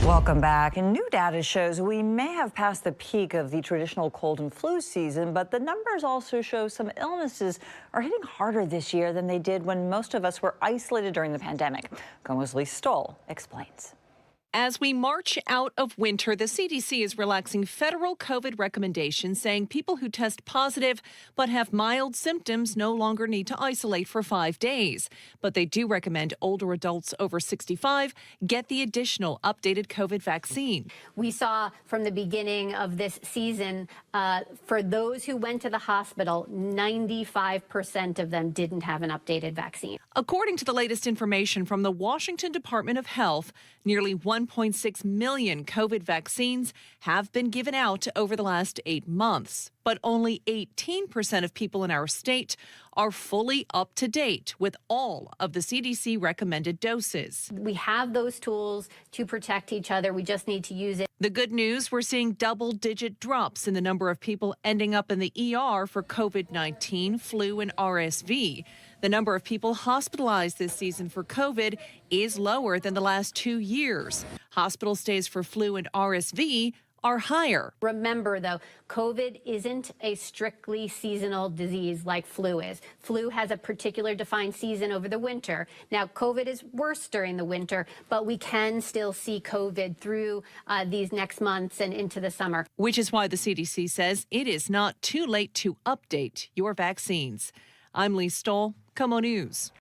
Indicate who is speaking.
Speaker 1: Welcome back. And new data shows we may have passed the peak of the traditional cold and flu season, but the numbers also show some illnesses are hitting harder this year than they did when most of us were isolated during the pandemic. KOMO's Lee Stoll explains.
Speaker 2: As we march out of winter, the CDC is relaxing federal COVID recommendations, saying people who test positive but have mild symptoms no longer need to isolate for 5 days. But they do recommend older adults over 65 get the additional updated COVID vaccine.
Speaker 3: We saw from the beginning of this season, for those who went to the hospital, 95% of them didn't have an updated vaccine.
Speaker 2: According to the latest information from the Washington Department of Health, nearly 1.6 million COVID vaccines have been given out over the last 8 months. But only 18% of people in our state are fully up to date with all of the CDC recommended doses.
Speaker 3: We have those tools to protect each other. We just need to use it.
Speaker 2: The good news, we're seeing double-digit drops in the number of people ending up in the ER for COVID-19, flu, and RSV. The number of people hospitalized this season for COVID is lower than the last 2 years. Hospital stays for flu and RSV are higher.
Speaker 3: Remember, though, COVID isn't a strictly seasonal disease like flu is. Flu has a particular defined season over the winter. Now, COVID is worse during the winter, but we can still see COVID through these next months and into the summer.
Speaker 2: Which is why the CDC says it is not too late to update your vaccines. I'm Lee Stoll, KOMO News.